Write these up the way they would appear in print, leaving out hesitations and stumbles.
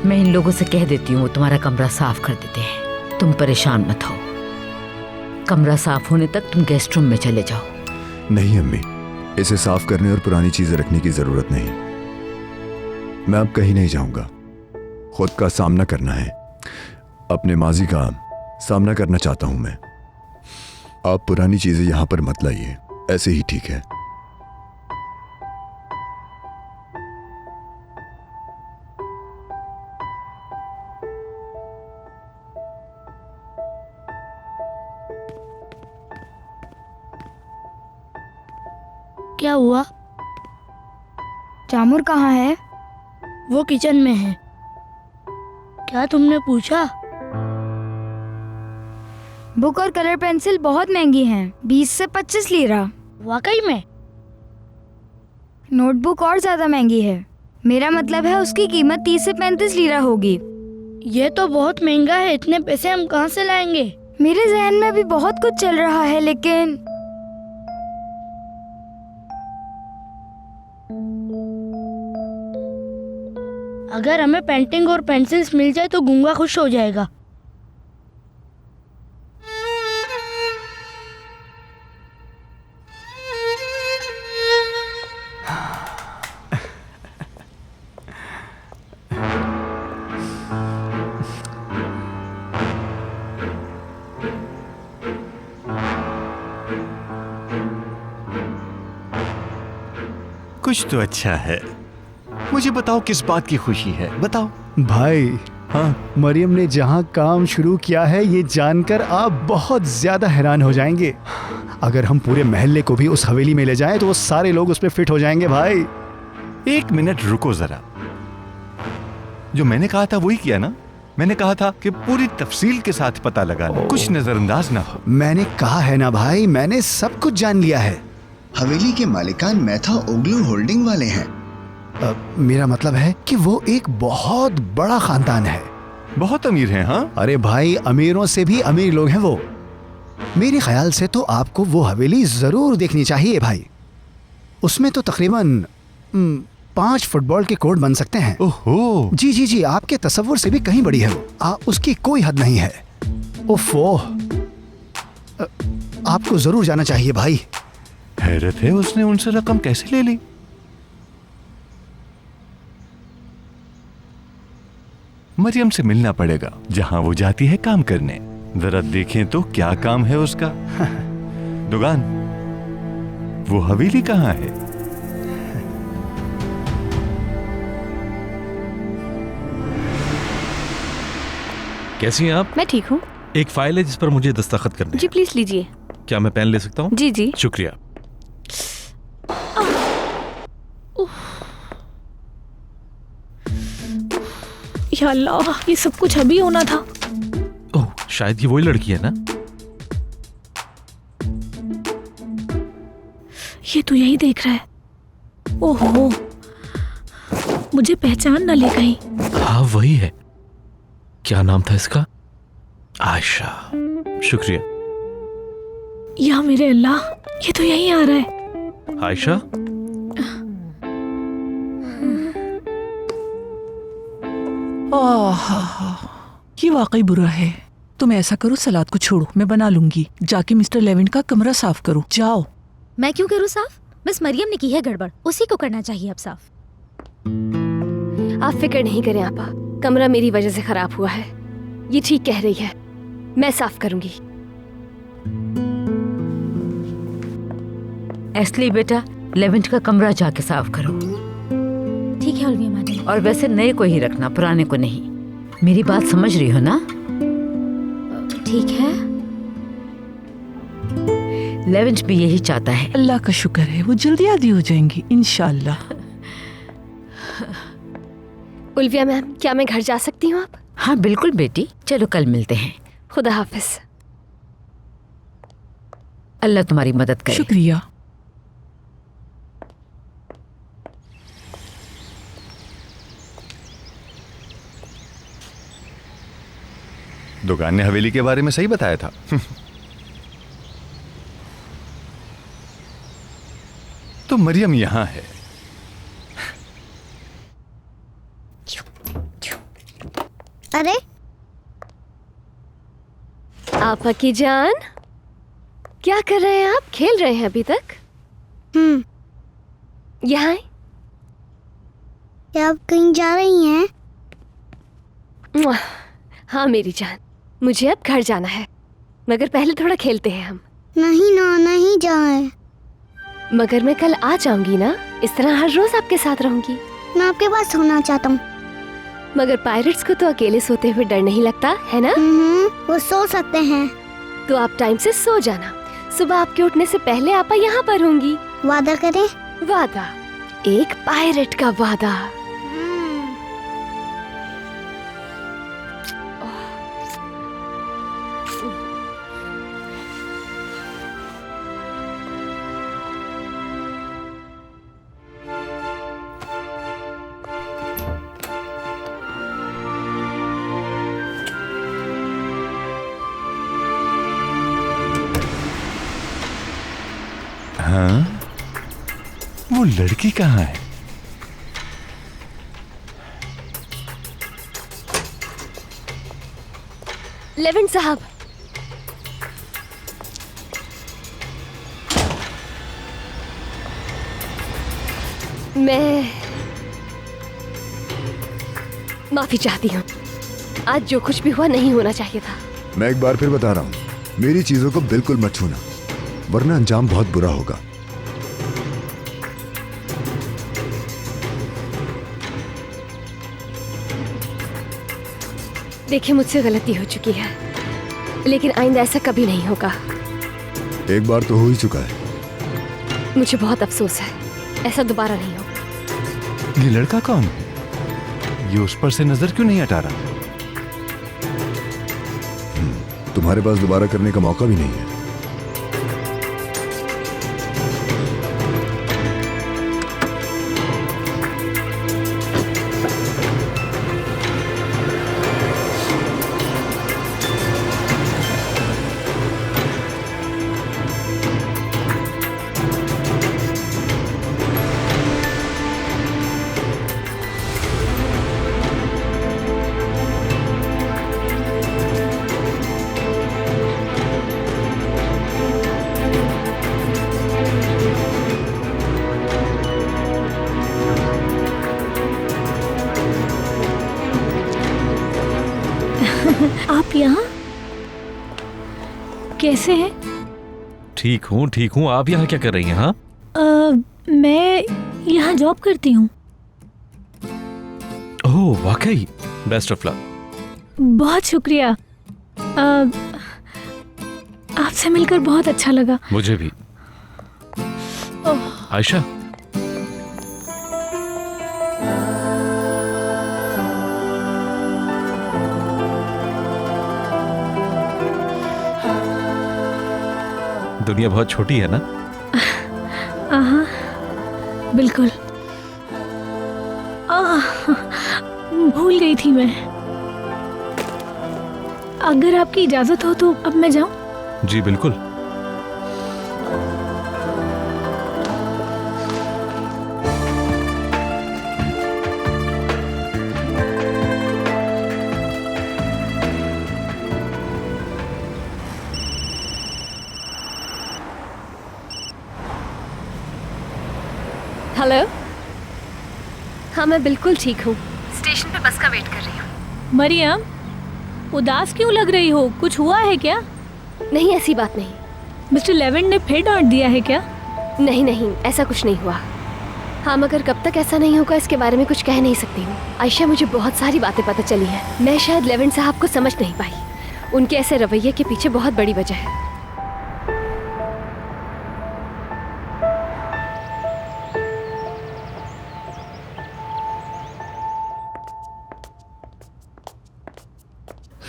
मैं इन लोगों से कह देती हूँ, वो तुम्हारा कमरा साफ कर देते हैं। तुम परेशान मत हो। कमरा साफ होने तक तुम गेस्ट रूम में चले जाओ। नहीं अम्मी, इसे साफ करने और पुरानी चीजें रखने की जरूरत नहीं। मैं अब कहीं नहीं जाऊंगा। खुद का सामना करना है, अपने माजी का सामना करना चाहता हूं मैं। आप पुरानी चीजें यहां पर मत लाइए, ऐसे ही ठीक है। क्या हुआ? जामुर कहाँ है? वो किचन में है। क्या तुमने पूछा? बुक और कलर पेंसिल बहुत महंगी हैं, 20 से 25 लीरा। वाकई में? नोटबुक और ज्यादा महंगी है। मेरा मतलब है उसकी कीमत 30 से 35 लीरा होगी। ये तो बहुत महंगा है, इतने पैसे हम कहाँ से लाएंगे? मेरे जहन में भी बहुत कुछ चल रहा है, लेकिन अगर हमें पेंटिंग और पेंसिल्स मिल जाए तो गूंगा खुश हो जाएगा। कुछ तो अच्छा है। मुझे बताओ किस बात की खुशी है, बताओ। भाई, हाँ, मरियम ने जहाँ काम शुरू किया है ये जानकर आप बहुत ज्यादा हैरान हो जाएंगे। अगर हम पूरे मोहल्ले को भी उस हवेली में ले जाएं तो वो सारे लोग उस पे फिट हो जाएंगे भाई। एक मिनट रुको जरा। जो मैंने कहा था वही किया ना? मैंने कहा था कि पूरी तफसील के साथ पता लगाना, कुछ नजरअंदाज ना हो। मैंने कहा है ना भाई, मैंने सब कुछ जान लिया है। हवेली के मालिकान मैथा ओग्लू होल्डिंग वाले हैं। मेरा मतलब है कि वो एक बहुत बड़ा खानदान है। बहुत अमीर हैं? हाँ। अरे भाई, अमीरों से भी अमीर लोग हैं वो। मेरे ख्याल से तो आपको वो हवेली जरूर देखनी चाहिए भाई। उसमें तो तकरीबन 5 फुटबॉल के कोर्ट बन सकते हैं। ओहो। जी जी जी, आपके तसव्वुर से भी कहीं बड़ी है वो। उसकी कोई हद नहीं है। ओफो, आपको जरूर जाना चाहिए भाई। हैरत है, उसने उनसे रकम कैसे ले ली? मरियम से मिलना पड़ेगा, जहां वो जाती है काम करने। जरा देखें तो क्या काम है उसका। दुगान, वो हवेली कहाँ है? कैसी हैं आप? मैं ठीक हूँ। एक फाइल है जिस पर मुझे दस्तखत करने हैं। जी प्लीज लीजिए। क्या मैं पेन ले सकता हूँ? जी जी। शुक्रिया। या अल्लाह, ये सब कुछ अभी होना था। ओह, शायद ये वही लड़की है ना? ये तो यही देख रहा है। ओहो, मुझे पहचान न ले कहीं। हाँ वही है। क्या नाम था इसका? आयशा। शुक्रिया। या मेरे अल्लाह, ये तो यही आ रहा है। आयशा, ये वाकई बुरा है। तुम ऐसा करो, सलाद को छोड़ो, मैं बना लूंगी। जाके मिस्टर लेविन का कमरा साफ करो, जाओ। मैं क्यों करूँ साफ? मिस मरियम ने की है गड़बड़, उसी को करना चाहिए अब साफ। आप फिक्र नहीं करें आपा, कमरा मेरी वजह से खराब हुआ है। ये ठीक कह रही है, मैं साफ करूंगी। एस्ली बेटा, लेवेंट का कमरा जाके साफ करो। ठीक है ओल्विया मैडम। और वैसे नए को ही रखना, पुराने को नहीं। मेरी बात समझ रही हो ना? ठीक है। लेवेंट भी यही चाहता है। अल्लाह का शुक्र है, वो जल्दी आदी हो जाएंगी इंशाल्लाह। उल्विया मैम, क्या मैं घर जा सकती हूँ? आप? हाँ बिल्कुल बेटी, चलो कल मिलते हैं। खुदा हाफिज। अल्लाह तुम्हारी मदद करे। शुक्रिया। दुकान ने हवेली के बारे में सही बताया था। तो मरियम यहाँ है। आपा की जान, क्या कर रहे हैं आप? खेल रहे हैं अभी तक? यहाँ आए। क्या आप कहीं जा रही हैं? हाँ मेरी जान, मुझे अब घर जाना है, मगर पहले थोड़ा खेलते हैं हम। नहीं ना, नहीं जाए। मगर मैं कल आ जाऊंगी ना, इस तरह हर रोज आपके साथ रहूंगी। मैं आपके पास सोना चाहता हूँ। मगर पायरेट्स को तो अकेले सोते हुए डर नहीं लगता है ना? वो सो सकते हैं। तो आप टाइम से सो जाना, सुबह आपके उठने से पहले आपा यहाँ पर होंगी। वादा करें? वादा, एक पायरेट का वादा। हाँ, वो लड़की कहाँ है? लेविन साहब, मैं माफी चाहती हूँ। आज जो कुछ भी हुआ नहीं होना चाहिए था। मैं एक बार फिर बता रहा हूँ, मेरी चीजों को बिल्कुल मत छूना, वरना अंजाम बहुत बुरा होगा। देखिए, मुझसे गलती हो चुकी है, लेकिन आइंदा ऐसा कभी नहीं होगा। एक बार तो हो ही चुका है। मुझे बहुत अफसोस है, ऐसा दोबारा नहीं होगा। ये लड़का कौन है? ये उस पर से नजर क्यों नहीं हटा रहा? तुम्हारे पास दोबारा करने का मौका भी नहीं है। आप यहाँ कैसे हैं? ठीक हूँ। आप यहाँ क्या कर रही हैं? हाँ, मैं यहाँ जॉब करती हूँ। ओह वाकई, बेस्ट ऑफ लक। बहुत शुक्रिया। आपसे मिलकर बहुत अच्छा लगा। मुझे भी। आयशा, दुनिया बहुत छोटी है ना? हाँ, बिल्कुल। भूल गई थी मैं। अगर आपकी इजाजत हो तो अब मैं जाऊं? जी बिल्कुल। हेलो। हाँ, मैं बिल्कुल ठीक हूँ। स्टेशन पे बस का वेट कर रही हूँ। मरियम, उदास क्यों लग रही हो? कुछ हुआ है क्या? नहीं, ऐसी बात नहीं। मिस्टर लेविन ने फिर डांट दिया है क्या? नहीं, ऐसा कुछ नहीं हुआ। हाँ, मगर कब तक ऐसा नहीं होगा इसके बारे में कुछ कह नहीं सकती हूँ। आयशा, मुझे बहुत सारी बातें पता चली है। मैं शायद लेविन साहब को समझ नहीं पाई। उनके ऐसे रवैये के पीछे बहुत बड़ी वजह है।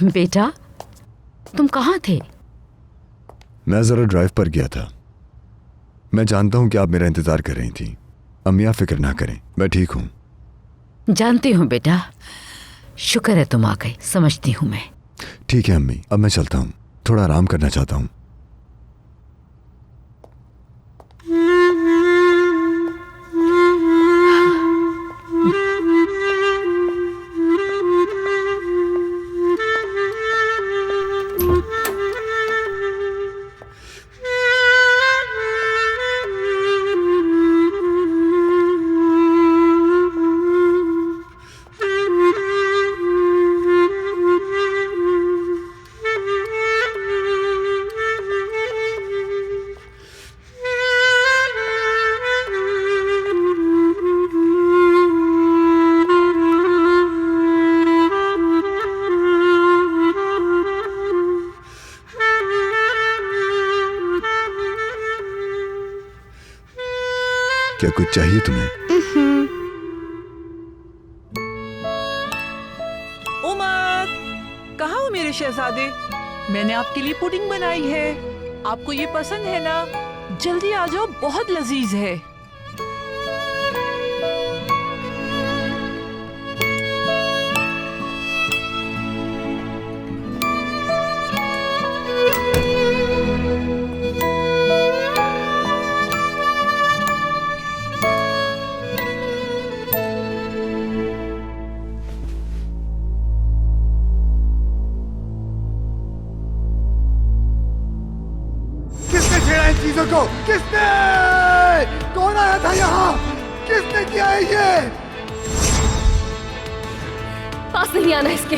बेटा, तुम कहाँ थे? मैं जरा ड्राइव पर गया था। मैं जानता हूं कि आप मेरा इंतजार कर रही थी। अम्मी, आप फिक्र ना करें, मैं ठीक हूं। जानती हूँ बेटा, शुक्र है तुम आ गई। समझती हूँ मैं। ठीक है अम्मी, अब मैं चलता हूं, थोड़ा आराम करना चाहता हूं। क्या कुछ चाहिए तुम्हें? उमर, कहाँ हो मेरे शहजादे? मैंने आपके लिए पुडिंग बनाई है, आपको ये पसंद है ना? जल्दी आ जाओ, बहुत लजीज है। चीजों को किसने? कौन आया था यहाँ? किसने किया है ये? पास नहीं आना इसके।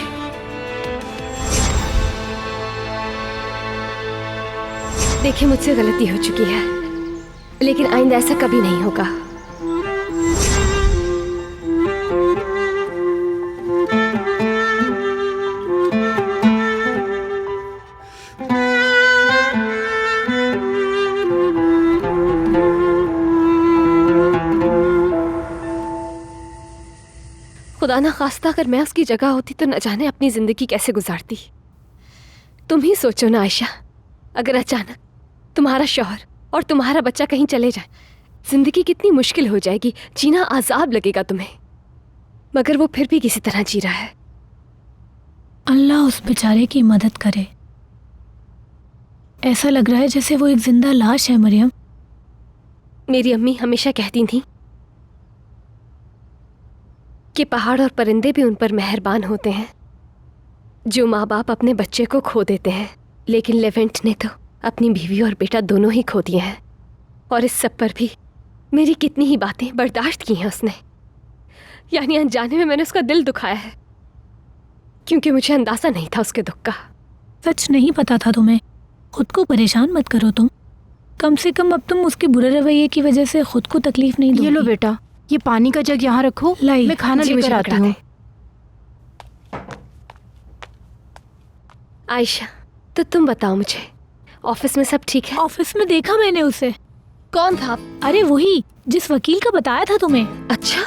देखिए, मुझसे गलती हो चुकी है, लेकिन आइंदा ऐसा कभी नहीं होगा। खुदा ना खास्ता अगर मैं उसकी जगह होती तो न जाने अपनी जिंदगी कैसे गुजारती। तुम ही सोचो ना आयशा, अगर अचानक तुम्हारा शौहर और तुम्हारा बच्चा कहीं चले जाए, जिंदगी कितनी मुश्किल हो जाएगी, जीना अजाब लगेगा तुम्हें। मगर वो फिर भी किसी तरह जी रहा है। अल्लाह उस बेचारे की मदद करे। ऐसा लग रहा है जैसे वो एक जिंदा लाश है। मरियम, मेरी अम्मी हमेशा कहती थी कि पहाड़ और परिंदे भी उन पर मेहरबान होते हैं जो माँ बाप अपने बच्चे को खो देते हैं। लेकिन लेवेंट ने तो अपनी बीवी और बेटा दोनों ही खो दिए हैं, और इस सब पर भी मेरी कितनी ही बातें बर्दाश्त की हैं उसने। यानी अनजाने में मैंने उसका दिल दुखाया है, क्योंकि मुझे अंदाजा नहीं था उसके दुख का। सच नहीं पता था तुम्हें। खुद को परेशान मत करो तुम। कम से कम अब तुम उसके बुरे रवैये की वजह से खुद को तकलीफ नहीं दोगी। ये लो बेटा, ये पानी का जग यहाँ रखो, मैं खाना लेकर आती हूँ। आयशा, तो तुम बताओ मुझे, ऑफिस में सब ठीक है? ऑफिस में देखा मैंने उसे। कौन था? अरे वही जिस वकील का बताया था तुम्हें। अच्छा,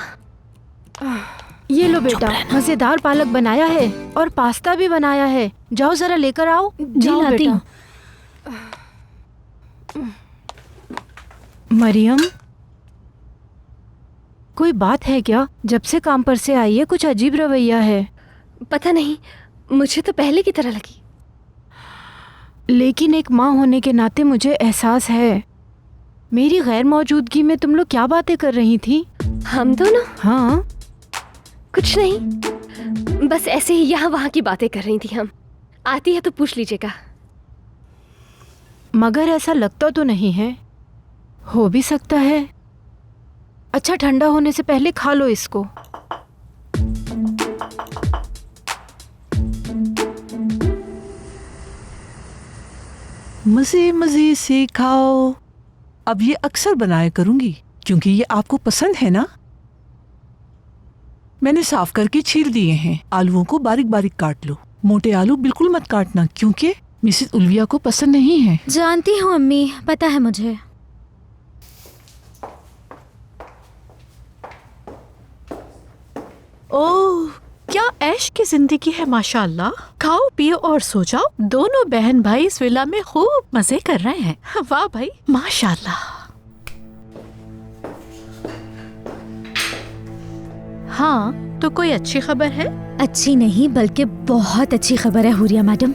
ये लो बेटा, मजेदार पालक बनाया है और पास्ता भी बनाया है। जाओ जरा लेकर आओ। जी लाती हूँ। मरियम, कोई बात है क्या? जब से काम पर से आई है कुछ अजीब रवैया है। पता नहीं, मुझे तो पहले की तरह लगी। लेकिन एक माँ होने के नाते मुझे एहसास है। मेरी गैर मौजूदगी में तुम लोग क्या बातें कर रही थी? हम दोनों? हाँ, कुछ नहीं, बस ऐसे ही यहाँ वहाँ की बातें कर रही थी हम। आती है तो पूछ लीजिएगा। मगर ऐसा लगता तो नहीं है। हो भी सकता है। अच्छा, ठंडा होने से पहले खा लो इसको। मजे मजे से खाओ। अब ये अक्सर बनाया करूंगी, क्योंकि ये आपको पसंद है ना। मैंने साफ करके छील दिए हैं। आलूओं को बारीक बारीक काट लो। मोटे आलू बिल्कुल मत काटना, क्योंकि मिसेस उल्विया को पसंद नहीं है। जानती हूँ अम्मी, पता है मुझे। ओह, क्या ऐश की जिंदगी है माशाल्लाह। खाओ पियो और सो जाओ। दोनों बहन भाई इस विला में खूब मजे कर रहे हैं। वाह भाई, माशाल्लाह। हाँ, तो कोई अच्छी खबर है? अच्छी नहीं बल्कि बहुत अच्छी खबर है हुरिया मैडम।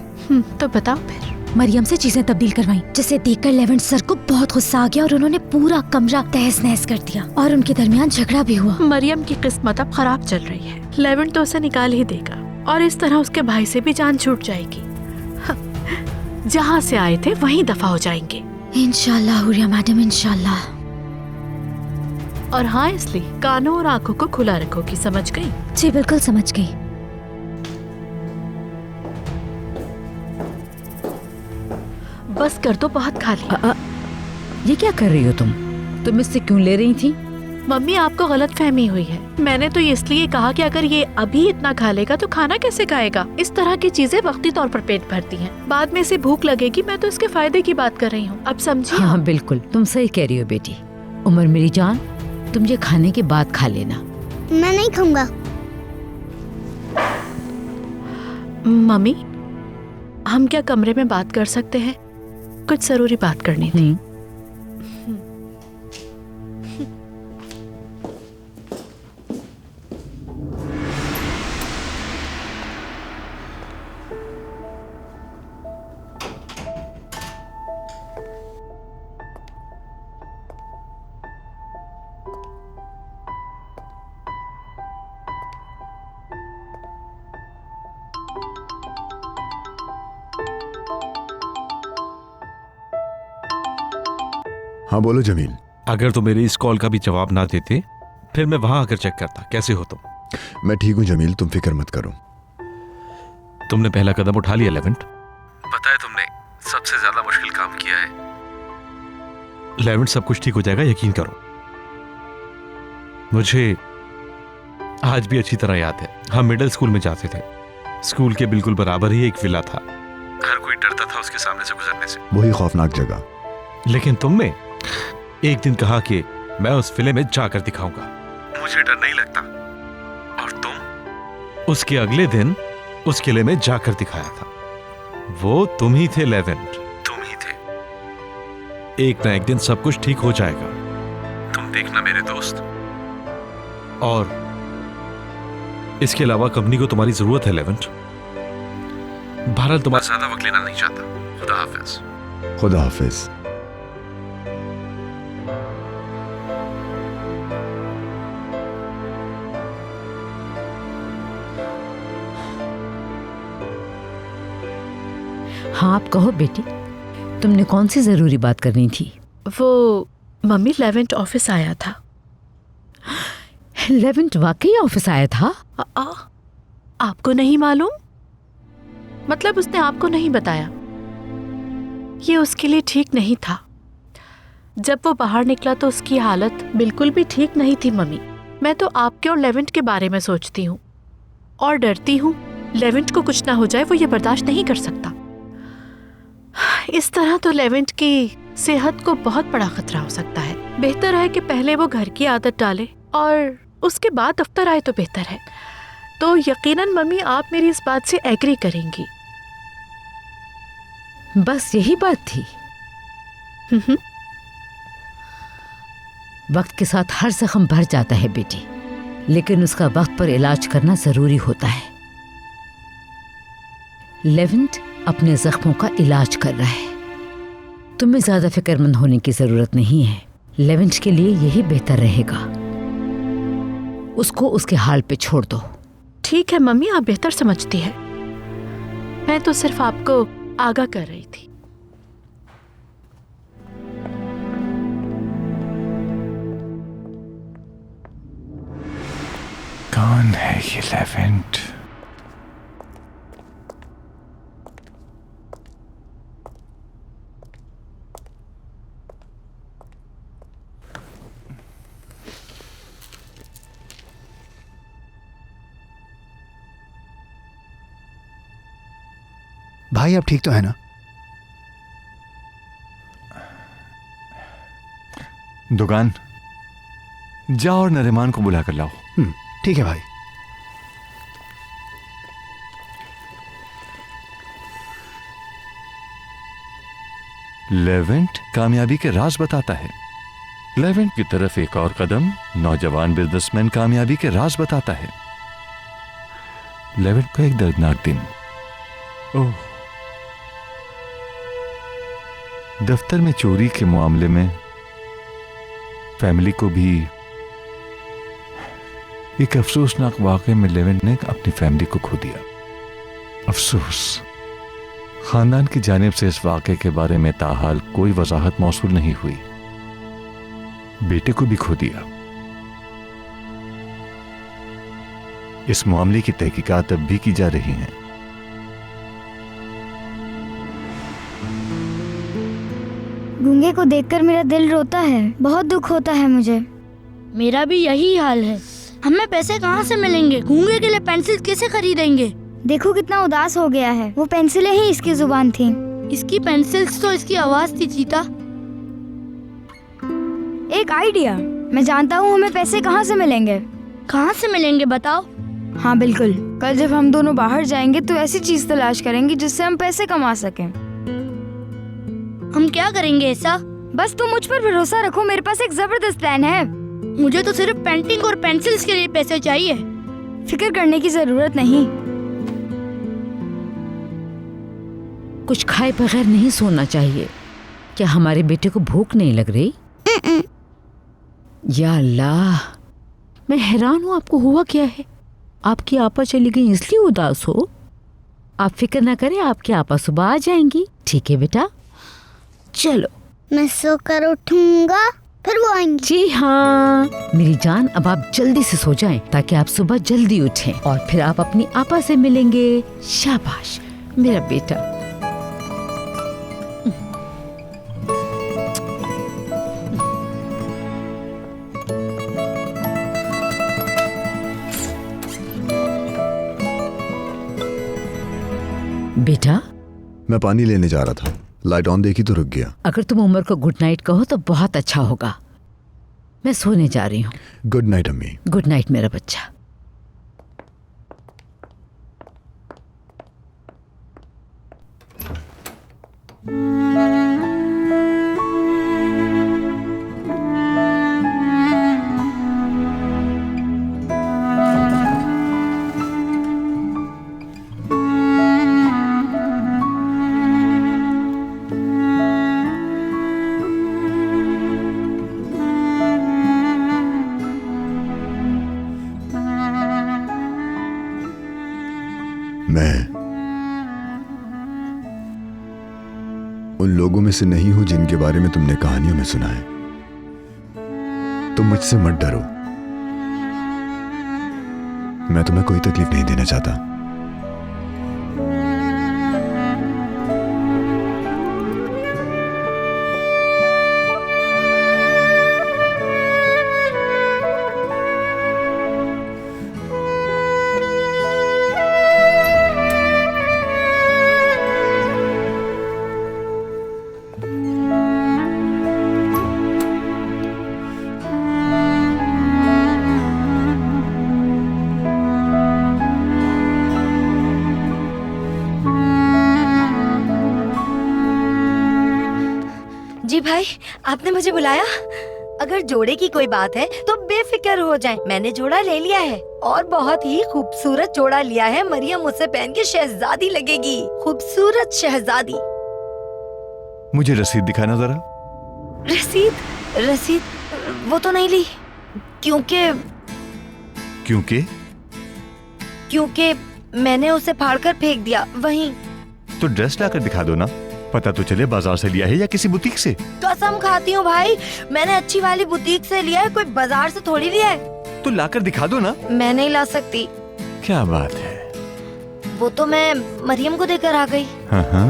तो बताओ फिर। मरियम से चीजें तब्दील करवाई, जिसे देखकर लेवेंट सर को बहुत गुस्सा आ गया और उन्होंने पूरा कमरा तहस नहस कर दिया और उनके दरमियान झगड़ा भी हुआ। मरियम की किस्मत अब खराब चल रही है। लेवेंट तो उसे निकाल ही देगा और इस तरह उसके भाई से भी जान छूट जाएगी। जहाँ से आए थे वहीं दफा हो जाएंगे इंशाल्लाह हुरिया मैडम, इंशाल्लाह। और हाँ, इसलिए कानों और आंखों को खुला रखोगी, समझ गई? जी बिल्कुल समझ गई। बस कर तो बहुत खा लिया। ये क्या कर रही हो तुम इससे क्यों ले रही थी? मम्मी, आपको गलत फहमी हुई है। मैंने तो इसलिए कहा कि अगर ये अभी इतना खा लेगा तो खाना कैसे खाएगा। इस तरह की चीजें वक्ती तौर पर पेट भरती हैं, बाद में इसे भूख लगेगी। मैं तो इसके फायदे की बात कर रही हूँ, अब समझिए। हाँ बिल्कुल, तुम सही कह रही हो बेटी। उमर मेरी जान, तुम ये खाने के बाद खा लेना। मैं नहीं खाऊंगा। मम्मी, हम क्या कमरे में बात कर सकते हैं? कुछ जरूरी बात करनी थी। हाँ बोलो जमील। अगर तुम मेरी इस कॉल का भी जवाब ना देते फिर मैं वहां आकर चेक करता। कैसे हो तुम? मैं ठीक हूँ जमील, तुम फिक्र मत करो। तुमने पहला कदम उठा लिया लेवेंट। पता है तुमने सबसे ज्यादा मुश्किल काम किया है। लेवेंट, सब कुछ ठीक हो जाएगा, यकीन करो। मुझे आज भी अच्छी तरह याद है, हम मिडिल स्कूल में जाते थे। स्कूल के बिल्कुल बराबर ही एक विला था। हर कोई डरता था उसके सामने से गुजरने से। वही खौफनाक जगह। लेकिन तुमने एक दिन कहा कि मैं उस विले में जाकर दिखाऊंगा, मुझे डर नहीं लगता। और तुम उसके अगले दिन उस किले में जाकर दिखाया था। वो तुम ही थे लेवेंट, तुम ही थे। एक ना एक दिन सब कुछ ठीक हो जाएगा, तुम देखना मेरे दोस्त। और इसके अलावा कंपनी को तुम्हारी जरूरत है लेवेंट। भारत तुम्हारा ज्यादा वक्त लेना नहीं चाहता। खुदा हाफिज। खुदा हाफिज। हाँ आप कहो बेटी, तुमने कौन सी जरूरी बात करनी थी? वो मम्मी, लेवेंट ऑफिस आया था। लेवेंट वाकई ऑफिस आया था? आपको नहीं मालूम? मतलब उसने आपको नहीं बताया? ये उसके लिए ठीक नहीं था। जब वो बाहर निकला तो उसकी हालत बिल्कुल भी ठीक नहीं थी मम्मी। मैं तो आपके और लेवेंट के बारे में सोचती हूँ और डरती हूँ लेवेंट को कुछ ना हो जाए। वो ये बर्दाश्त नहीं कर सकता। इस तरह तो लेवेंट की सेहत को बहुत बड़ा खतरा हो सकता है। बेहतर है कि पहले वो घर की आदत डाले और उसके बाद दफ्तर आए तो बेहतर है। तो यकीनन मम्मी आप मेरी इस बात से एग्री करेंगी। बस यही बात थी। वक्त के साथ हर जख्म भर जाता है बेटी, लेकिन उसका वक्त पर इलाज करना जरूरी होता है। लेवेंट अपने जख्मों का इलाज कर रहा है। तुम्हें ज्यादा फिक्रमंद होने की जरूरत नहीं है। लेवेंट के लिए यही बेहतर रहेगा। उसको उसके हाल पे छोड़ दो। ठीक है मम्मी, आप बेहतर समझती है। मैं तो सिर्फ आपको आगाह कर रही थी। कौन है ये लेवेंट? भाई आप ठीक तो है ना? दुकान जाओ और नरिमान को बुला कर लाओ। ठीक है भाई। लेवेंट कामयाबी के राज बताता है। लेवेंट की तरफ एक और कदम, नौजवान बिजनेसमैन कामयाबी के राज बताता है। लेवेंट का एक दर्दनाक दिन। ओह, दफ्तर में चोरी के मामले में फैमिली को भी एक अफसोसनाक वाकये में लेवेंट ने अपनी फैमिली को खो दिया। अफसोस, खानदान की जानिब से इस वाकये के बारे में ताहाल कोई वजाहत मौसूल नहीं हुई। बेटे को भी खो दिया। इस मामले की तहकीकात अब भी की जा रही हैं। गूंगे को देखकर मेरा दिल रोता है। बहुत दुख होता है मुझे। मेरा भी यही हाल है। हमें पैसे कहाँ से मिलेंगे? गूंगे के लिए पेंसिल कैसे खरीदेंगे? देखो कितना उदास हो गया है। वो पेंसिलें ही इसकी जुबान थी। इसकी पेंसिल्स तो इसकी आवाज थी चीता। एक आइडिया, मैं जानता हूँ हमें पैसे कहाँ से मिलेंगे। कहाँ से मिलेंगे बताओ? हाँ बिल्कुल, कल जब हम दोनों बाहर जाएंगे तो ऐसी चीज तलाश करेंगे जिससे हम पैसे कमा सकें। हम क्या करेंगे ऐसा? बस तुम मुझ पर भरोसा रखो, मेरे पास एक जबरदस्त प्लान है। मुझे तो सिर्फ पेंटिंग और पेंसिल्स के लिए पैसे चाहिए। फिक्र करने की जरूरत नहीं। कुछ खाए बगैर नहीं सोना चाहिए। क्या हमारे बेटे को भूख नहीं लग रही? या अल्लाह, मैं हैरान हूँ, आपको हुआ क्या है? आपकी आपा चली गई इसलिए उदास हो? आप फिक्र ना करें, आपकी आपा सुबह आ जाएंगी। ठीक है बेटा, चलो। मैं सोकर उठूंगा फिर वो आएंगी। जी हाँ मेरी जान, अब आप जल्दी से सो जाएं ताकि आप सुबह जल्दी उठें और फिर आप अपनी आपा से मिलेंगे। शाबाश मेरा बेटा। बेटा, मैं पानी लेने जा रहा था, लाइट ऑन देखी तो रुक गया। अगर तुम उमर को गुड नाइट कहो तो बहुत अच्छा होगा। मैं सोने जा रही हूँ। गुड नाइट अम्मी। गुड नाइट मेरा बच्चा। मैं उन लोगों में से नहीं हूं जिनके बारे में तुमने कहानियों में सुना है। तुम मुझसे मत डरो, मैं तुम्हें कोई तकलीफ नहीं देना चाहता। जी भाई, आपने मुझे बुलाया? अगर जोड़े की कोई बात है तो बेफिक्र हो जाएं। मैंने जोड़ा ले लिया है और बहुत ही खूबसूरत जोड़ा लिया है। मरियम उसे पहन के शहजादी लगेगी, खूबसूरत शहजादी। मुझे रसीद दिखाना जरा। रसीद? रसीद वो तो नहीं ली, क्योंकि क्योंकि मैंने उसे फाड़कर फेंक दिया वहीं। तो ड्रेस लाकर दिखा दो ना, पता तो चले बाजार से लिया है या किसी बुटीक से। कसम खाती हूँ भाई, मैंने अच्छी वाली बुटीक से लिया है, कोई बाजार से थोड़ी लिया है। तो लाकर दिखा दो ना। मैं नहीं ला सकती। क्या बात है? वो तो मैं मरियम को देकर आ गई। हाँ हाँ।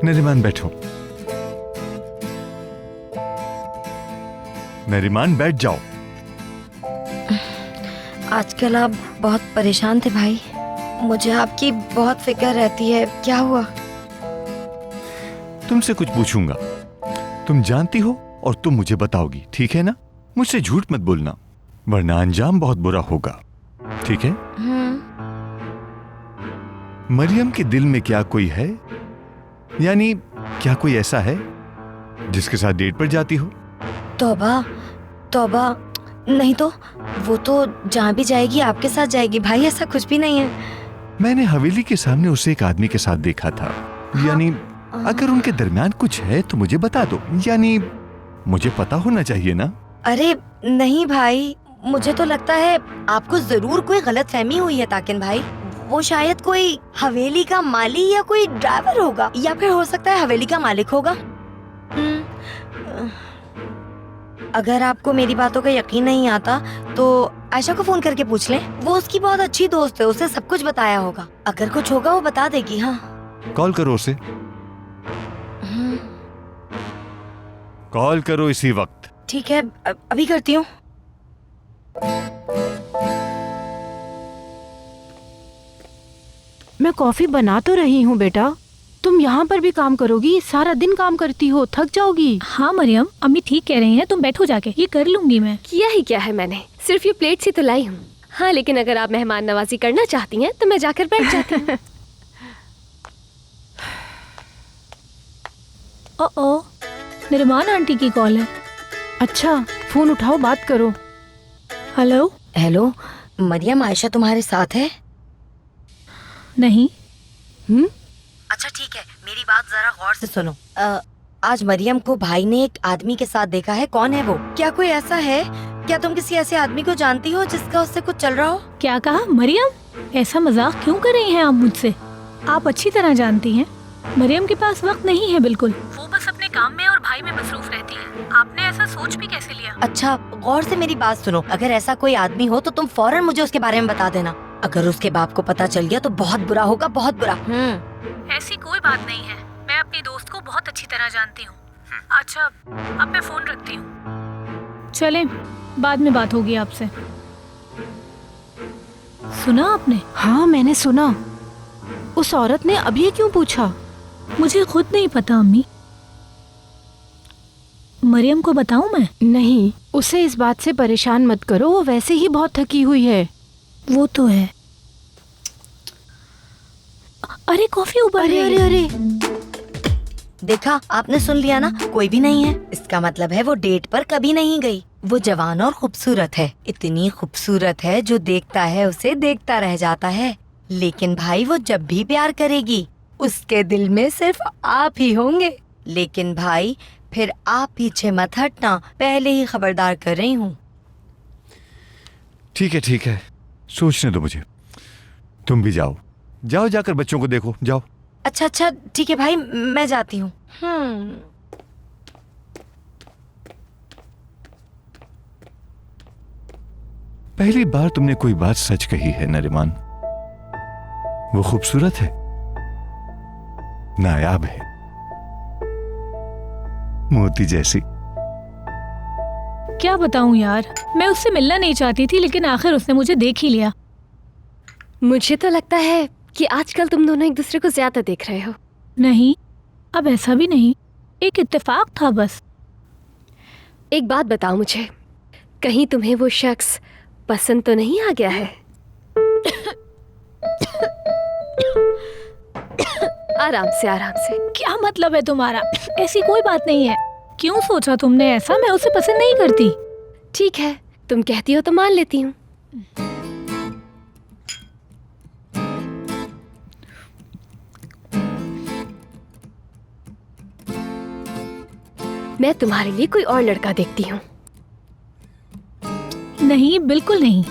नरीमान बैठो। नरीमान बैठ जाओ। आजकल आप बहुत परेशान थे भाई, मुझे आपकी बहुत फिक्र रहती है। क्या हुआ? तुमसे कुछ पूछूंगा, तुम जानती हो और तुम मुझे बताओगी, ठीक है ना? मुझसे झूठ मत बोलना वरना अंजाम बहुत बुरा होगा, ठीक है? मरियम के दिल में क्या कोई है, यानी क्या कोई ऐसा है जिसके साथ डेट पर जाती हो? तौबा तौबा, नहीं तो वो तो जहाँ भी जाएगी आपके साथ जाएगी भाई, ऐसा कुछ भी नहीं है। मैंने हवेली के सामने उसे एक आदमी के साथ देखा था। यानी अगर उनके दरमियान कुछ है तो मुझे बता दो, यानी मुझे पता होना चाहिए ना। अरे नहीं भाई, मुझे तो लगता है आपको जरूर कोई गलतफहमी हुई है ताकिन भाई। वो शायद कोई हवेली का माली या कोई ड्राइवर होगा, या फिर हो सकता है हवेली का मालिक होगा। अगर आपको मेरी बातों का यकीन नहीं आता तो आयशा को फोन करके पूछ लें, वो उसकी बहुत अच्छी दोस्त है, उसे सब कुछ बताया होगा। अगर कुछ होगा वो बता देगी। हाँ, कॉल करो उसे। कॉल करो इसी वक्त। ठीक है, अभी करती हूँ। मैं कॉफी बना तो रही हूँ बेटा, तुम यहाँ पर भी काम करोगी? सारा दिन काम करती हो, थक जाओगी। हाँ मरियम, अम्मी ठीक कह रही हैं, तुम बैठो जाके, ये कर लूंगी मैं। किया ही क्या है मैंने, सिर्फ ये प्लेट ही तो लाई हूँ। हाँ, लेकिन अगर आप मेहमान नवाजी करना चाहती हैं तो मैं जाकर बैठ जाती हूँ। ओ, निर्मान आंटी की कॉल है। अच्छा, फोन उठाओ, बात करो। हेलो। हेलो, मरियम, आयशा तुम्हारे साथ है? नहीं। अच्छा ठीक है, मेरी बात जरा गौर से सुनो। आज मरियम को भाई ने एक आदमी के साथ देखा है। कौन है वो? क्या कोई ऐसा है? क्या तुम किसी ऐसे आदमी को जानती हो जिसका उससे कुछ चल रहा हो? क्या कहा मरियम? ऐसा मजाक क्यों कर रही हैं आप मुझसे? आप अच्छी तरह जानती हैं मरियम के पास वक्त नहीं है बिल्कुल। वो बस अपने काम में और भाई में मसरूफ रहती है। आपने ऐसा सोच भी कैसे लिया? अच्छा, गौर से मेरी बात सुनो। अगर ऐसा कोई आदमी हो तो तुम फौरन मुझे उसके बारे में बता देना। अगर उसके बाप को पता चल गया तो बहुत बुरा होगा, बहुत बुरा। ऐसी कोई बात नहीं है, मैं अपनी दोस्त को बहुत अच्छी तरह जानती हूँ। अच्छा, अब मैं फोन रखती हूँ। चलें, बाद में बात होगी आपसे। सुना आपने? हाँ, मैंने सुना। उस औरत ने अभी क्यों पूछा? मुझे खुद नहीं पता अम्मी। मरियम को बताऊं मैं? नहीं, उसे इस बात से परेशान मत करो, वो वैसे ही बहुत थकी हुई है। वो तो है। अरे कॉफी उबल रही है। अरे अरे देखा, आपने सुन लिया ना, कोई भी नहीं है। इसका मतलब है वो डेट पर कभी नहीं गई। वो जवान और खूबसूरत है, इतनी खूबसूरत है जो देखता है उसे देखता रह जाता है। लेकिन भाई, वो जब भी प्यार करेगी उसके दिल में सिर्फ आप ही होंगे। लेकिन भाई, फिर आप पीछे मत हटना, पहले ही खबरदार कर रही हूँ। ठीक है, सोचने दो मुझे। तुम भी जाओ, जाकर बच्चों को देखो, जाओ। अच्छा, ठीक है भाई, मैं जाती हूँ। पहली बार तुमने कोई बात सच कही है नरिमान। वो खूबसूरत है, नायाब है, मोती जैसी। क्या बताऊं यार, मैं उससे मिलना नहीं चाहती थी, लेकिन आखिर उसने मुझे देख ही लिया। मुझे तो लगता है कि आजकल तुम दोनों एक दूसरे को ज्यादा देख रहे हो। नहीं, अब ऐसा भी नहीं, एक इत्तेफाक था बस। एक बात बताओ मुझे, कहीं तुम्हें वो शख्स पसंद तो नहीं आ गया है? आराम से। क्या मतलब है तुम्हारा? ऐसी कोई बात नहीं है। क्यों सोचा तुमने ऐसा? मैं उसे पसंद नहीं करती। ठीक है, तुम कहती हो तो मान लेती हूँ। मैं तुम्हारे लिए कोई और लड़का देखती हूँ। नहीं, बिल्कुल नहीं।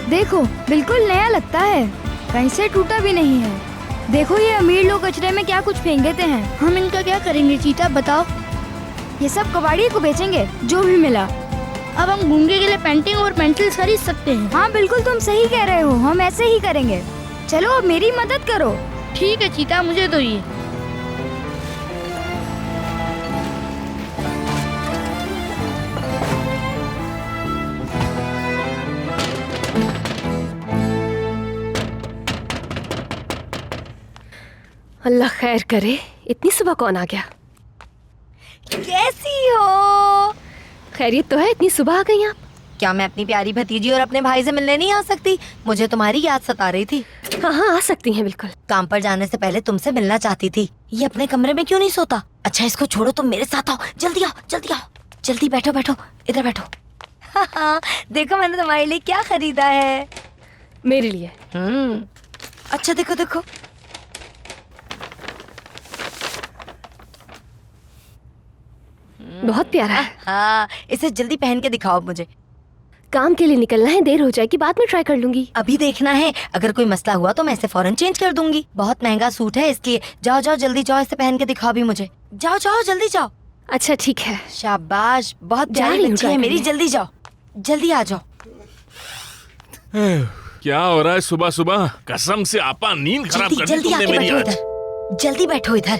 देखो, बिल्कुल नया लगता है, कहीं से टूटा भी नहीं है। देखो, ये अमीर लोग कचरे में क्या कुछ फेंक देते हैं। हम इनका क्या करेंगे चीता, बताओ? ये सब कबाड़ी को बेचेंगे, जो भी मिला। अब हम गूंगे के लिए पेंटिंग और पेंसिल खरीद सकते हैं। हाँ बिल्कुल, तुम सही कह रहे हो, हम ऐसे ही करेंगे। चलो अब मेरी मदद करो। ठीक है चीता, मुझे दो ये। अल्लाह खैर करे, इतनी सुबह कौन आ गया? कैसी हो? खैरियत तो है, इतनी सुबह आ गई आप? क्या मैं अपनी प्यारी भतीजी और अपने भाई से मिलने नहीं आ सकती? मुझे तुम्हारी याद सता रही थी। हाँ, आ सकती हैं बिल्कुल। काम पर जाने से पहले तुमसे मिलना चाहती थी। ये अपने कमरे में क्यों नहीं सोता? अच्छा, इसको छोड़ो, तुम मेरे साथ आओ, जल्दी आओ, जल्दी बैठो, इधर बैठो। हाँ, देखो मैंने तुम्हारे लिए क्या खरीदा है। मेरे लिए? अच्छा, देखो। बहुत प्यारा है। हाँ, इसे जल्दी पहन के दिखाओ मुझे। काम के लिए निकलना है, देर हो जाएगी, बाद में ट्राई कर लूंगी। अभी देखना है, अगर कोई मसला हुआ तो मैं इसे फौरन चेंज कर दूंगी। बहुत महंगा सूट है इसलिए। जाओ जाओ जल्दी जाओ, इसे पहन के दिखाओ भी मुझे। जाओ जाओ जल्दी जाओ। अच्छा ठीक है। शाबाश, बहुत जा प्यारी रही हूँ बच्ची है try मेरी। करने। जल्दी जाओ, जल्दी आ जाओ। क्या हो रहा है सुबह सुबह? कसम से आपा, नींद खराब जल्दी कर दी जल्दी तुमने आके मेरी बैठो आज। इधर, जल्दी बैठो इधर।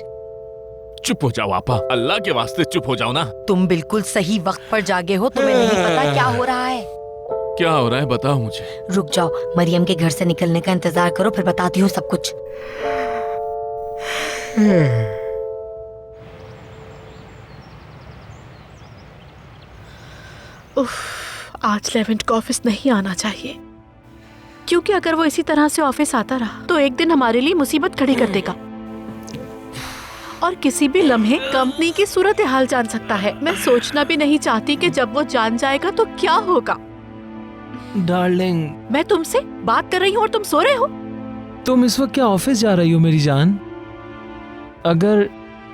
चुप हो जाओ आपा, अल्लाह के वास्ते चुप हो जाओ ना। तुम बिल्कुल सही वक्त पर जागे हो, तुम्हें नहीं पता क्या हो रहा है। क्या हो रहा है बताओ मुझे। रुक जाओ, मरियम के घर से निकलने का इंतजार करो, फिर बताती हूँ सब कुछ। उफ, आज लेवेंट को ऑफिस नहीं आना चाहिए, क्योंकि अगर वो इसी तरह से ऑफिस आता रहा तो एक दिन हमारे लिए मुसीबत खड़ी कर देगा और किसी भी लम्हे कंपनी की सूरत हाल जान सकता है। मैं सोचना भी नहीं चाहती कि जब वो जान जाएगा तो क्या होगा। डार्लिंग, मैं तुमसे बात कर रही हूँ और तुम सो रहे हो। तुम इस वक्त क्या ऑफिस जा रही हो मेरी जान? अगर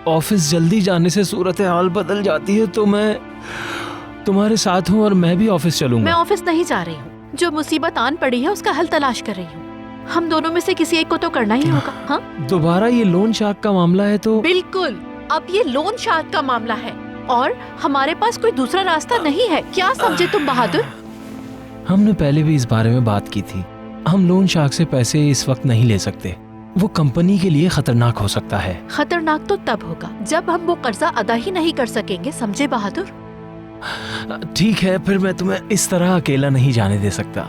ऑफिस जल्दी जाने से सूरत हाल बदल जाती है तो मैं तुम्हारे साथ हूँ और मैं भी ऑफिस चलूंगा। मैं ऑफिस नहीं जा रही हूँ। जो मुसीबत आन पड़ी है उसका हल तलाश कर रही हूँ। हम दोनों में से किसी एक को तो करना ही होगा। हाँ, दोबारा ये लोन शार्क का मामला है तो? बिल्कुल, अब ये लोन शार्क का मामला है और हमारे पास कोई दूसरा रास्ता नहीं है। क्या समझे तुम बहादुर? हमने पहले भी इस बारे में बात की थी। हम लोन शार्क से पैसे इस वक्त नहीं ले सकते, वो कंपनी के लिए खतरनाक हो सकता है। खतरनाक तो तब होगा जब हम वो कर्जा अदा ही नहीं कर सकेंगे, समझे बहादुर? ठीक है, फिर मैं तुम्हें इस तरह अकेला नहीं जाने दे सकता।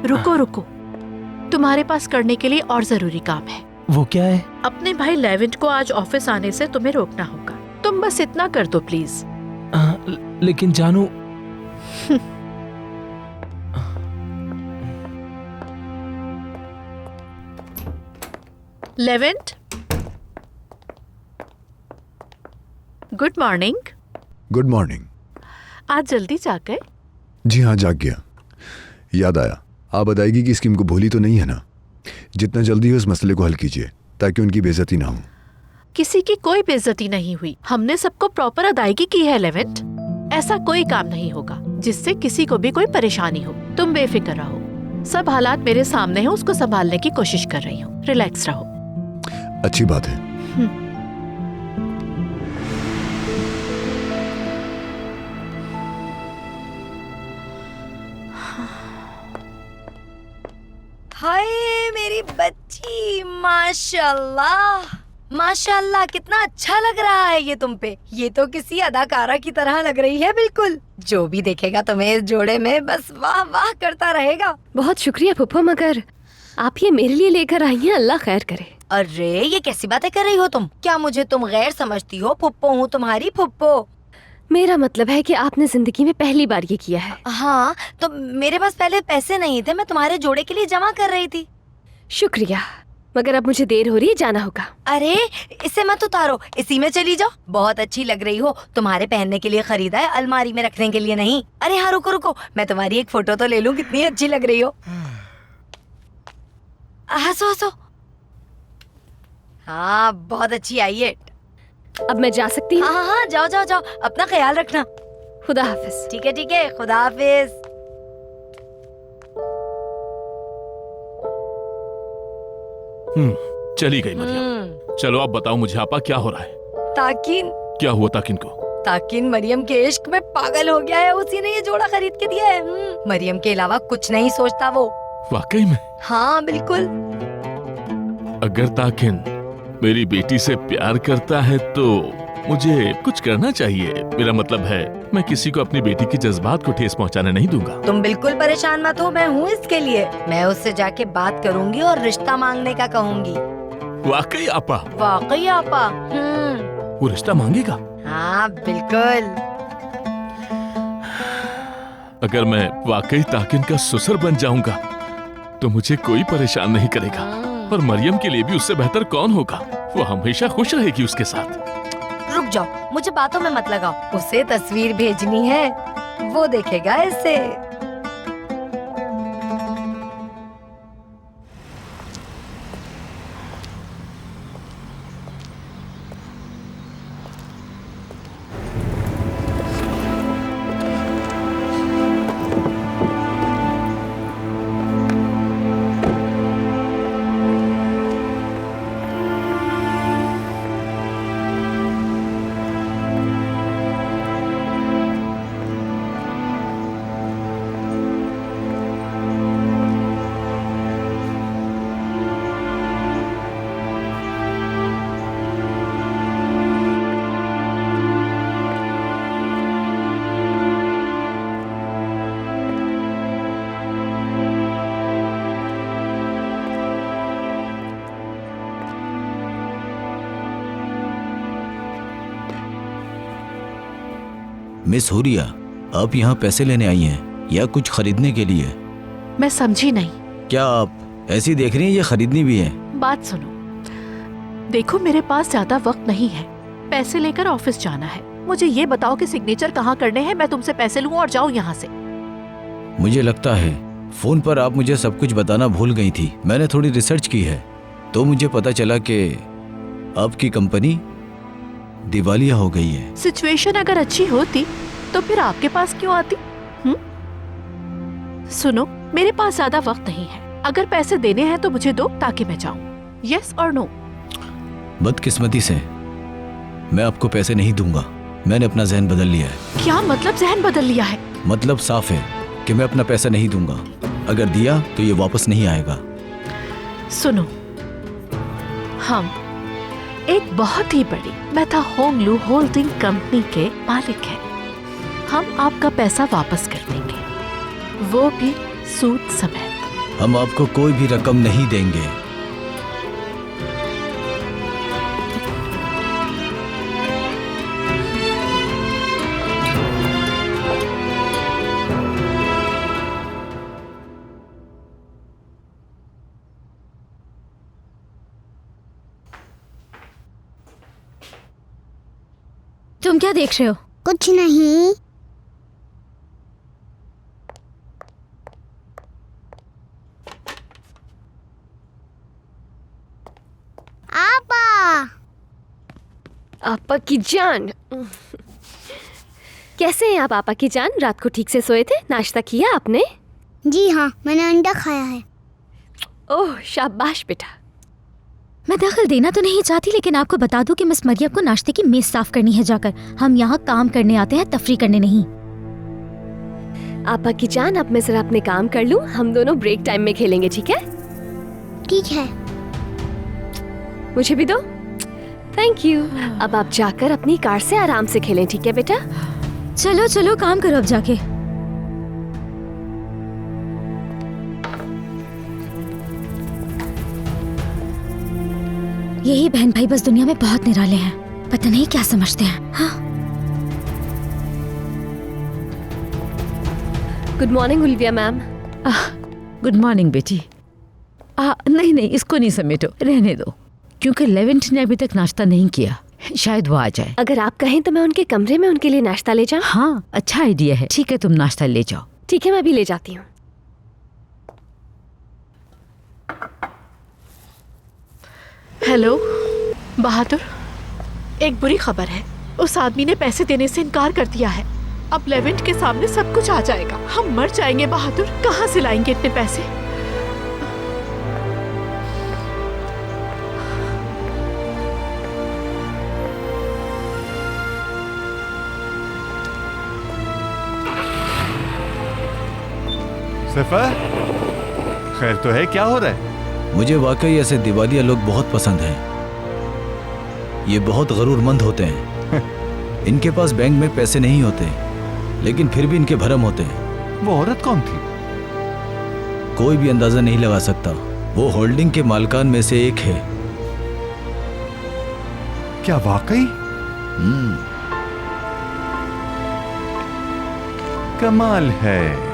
रुको रुको, तुम्हारे पास करने के लिए और जरूरी काम है। वो क्या है? अपने भाई लेवेंट को आज ऑफिस आने से तुम्हें रोकना होगा। तुम बस इतना कर दो प्लीज। लेकिन जानू, Levant, good morning. Good morning. आज जल्दी जाग गए? जी हाँ, जाग गया। याद आया, आप अदायगी की स्कीम को भूली तो नहीं है ना? जितना जल्दी हो इस मसले को हल कीजिए ताकि उनकी बेइज्जती ना हो। किसी की कोई बेइज्जती नहीं हुई, हमने सबको प्रॉपर अदायगी की है लेवेंट। ऐसा कोई काम नहीं होगा जिससे किसी को भी कोई परेशानी हो। तुम बेफिक्र रहो, सब हालात मेरे सामने हैं, उसको संभालने की कोशिश कर रही हूँ। रिलैक्स रहो। अच्छी बात है। हाय मेरी बच्ची, माशाल्लाह माशाल्लाह, कितना अच्छा लग रहा है ये तुम पे। ये तो किसी अदाकारा की तरह लग रही है बिल्कुल। जो भी देखेगा तुम्हें इस जोड़े में बस वाह वाह करता रहेगा। बहुत शुक्रिया फुप्पो, मगर आप ये मेरे लिए लेकर आई हैं, अल्लाह खैर करे। अरे ये कैसी बातें कर रही हो तुम? क्या मुझे तुम गैर समझती हो? फुप्पो हूँ तुम्हारी फुप्पो। मेरा मतलब है कि आपने जिंदगी में पहली बार ये किया है। हाँ, तो मेरे पास पहले पैसे नहीं थे, मैं तुम्हारे जोड़े के लिए जमा कर रही थी। शुक्रिया, मगर अब मुझे देर हो रही है, जाना होगा। अरे इसे मत उतारो, इसी में चली जाओ। बहुत अच्छी लग रही हो, तुम्हारे पहनने के लिए खरीदा है, अलमारी में रखने के लिए नहीं। अरे हाँ रुको रुको, मैं तुम्हारी एक फोटो तो ले लूं, कितनी अच्छी लग रही हो। हंसो हंसो। हाँ बहुत अच्छी आई है। अब मैं जा सकती हूँ? हाँ हाँ जाओ जाओ जाओ, अपना ख्याल रखना। खुदा हाफिज। ठीक है, खुदा हाफिज। चली गई मरियम। चलो अब बताओ मुझे आपा, क्या हो रहा है? ताकिन। क्या हुआ ताकिन को? ताकिन मरियम के इश्क में पागल हो गया है, उसी ने ये जोड़ा खरीद के दिया है। मरियम के अलावा कुछ नहीं सोचता वो। वाकई में? हाँ बिल्कुल। अगर ताकिन मेरी बेटी से प्यार करता है तो मुझे कुछ करना चाहिए। मेरा मतलब है, मैं किसी को अपनी बेटी की जज्बात को ठेस पहुंचाने नहीं दूंगा। तुम बिल्कुल परेशान मत हो, मैं हूँ इसके लिए। मैं उससे जाके बात करूंगी और रिश्ता मांगने का कहूंगी। वाकई आपा? वाकई आपा। वो रिश्ता मांगेगा? हाँ बिल्कुल। अगर मैं वाकई ताकिन का ससुर बन जाऊंगा तो मुझे कोई परेशान नहीं करेगा, और मरियम के लिए भी उससे बेहतर कौन होगा। वो हमेशा खुश रहेगी उसके साथ। रुक जाओ, मुझे बातों में मत लगाओ। उसे तस्वीर भेजनी है, वो देखेगा इसे। मिस हुरिया, आप यहाँ पैसे लेने आई हैं या कुछ खरीदने के लिए? मैं समझी नहीं। क्या आप ऐसी देख रही हैं या खरीदनी भी है? बात सुनो, देखो मेरे पास ज्यादा वक्त नहीं है, पैसे लेकर ऑफिस जाना है। मुझे ये बताओ कि सिग्नेचर कहाँ करने हैं, मैं तुमसे पैसे लूँ और जाऊँ यहाँ से। मुझे लगता है फोन पर आप मुझे सब कुछ बताना भूल गई थी। मैंने थोड़ी रिसर्च की है तो मुझे पता चला कि आपकी कंपनी दिवालिया हो गई है। सिचुएशन अगर अच्छी होती तो फिर आपके पास क्यों आती? सुनो, मेरे पास ज्यादा वक्त नहीं है। अगर पैसे देने हैं तो मुझे दो ताकि मैं जाऊं। यस और नो? बदकिस्मती से मैं आपको पैसे नहीं दूंगा। मैंने अपना जहन बदल लिया है। क्या मतलब जहन बदल लिया है? मतलब साफ है कि मैं अपना पैसा नहीं दूंगा। अगर दिया तो ये वापस नहीं आएगा। सुनो, हम एक बहुत ही बड़ी मेथा होंगलू होल्डिंग कंपनी के मालिक हैं। हम आपका पैसा वापस कर देंगे, वो भी सूद समेत। हम आपको कोई भी रकम नहीं देंगे। तुम क्या देख रहे हो? कुछ नहीं। आपा, आपा की जान। कैसे हैं आप आपा की जान? रात को ठीक से सोए थे? नाश्ता किया आपने? जी हाँ, मैंने अंडा खाया है। ओह शाबाश बेटा। मैं दखल देना तो नहीं चाहती, लेकिन आपको बता दूं कि मिस मरियम को नाश्ते की मेज साफ करनी है जाकर। हम यहाँ काम करने आते हैं, तफरी करने नहीं। आपा की जान, अब मैं जरा अपने काम कर लूं। हम दोनों ब्रेक टाइम में खेलेंगे, ठीक है? ठीक है। मुझे भी दो। Thank you. अब आप जाकर अपनी कार से आराम से खेलें, ठीक है बेटा? चलो चलो काम करो अब जाके। यही बहन भाई बस दुनिया में बहुत निराले हैं, पता नहीं क्या समझते हैं। हाँ। Good morning Ulviya ma'am. Good morning बेटी। नहीं नहीं, इसको नहीं समेटो, रहने दो, क्योंकि लेवेंट ने अभी तक नाश्ता नहीं किया। शायद वो आ जाए। अगर आप कहें तो मैं उनके कमरे में उनके लिए नाश्ता ले जाऊं? हाँ, अच्छा आइडिया है। ठीक है, तुम नाश्ता ले जाओ। ठीक है, मैं भी ले जाती हूँ। हेलो बहादुर, एक बुरी खबर है। उस आदमी ने पैसे देने से इनकार कर दिया है। अब लेवेंट के सामने सब कुछ आ जाएगा। हम मर जाएंगे बहादुर। कहाँ से लाएंगे इतने पैसे? सफर, खैर तो है? क्या हो रहा है? मुझे वाकई ऐसे दिवालिया लोग बहुत पसंद हैं। ये बहुत गरूरमंद होते हैं। इनके पास बैंक में पैसे नहीं होते, लेकिन फिर भी इनके भरम होते हैं। वो औरत कौन थी? कोई भी अंदाजा नहीं लगा सकता। वो होल्डिंग के मालिकान में से एक है। क्या वाकई? हम्म। कमाल है।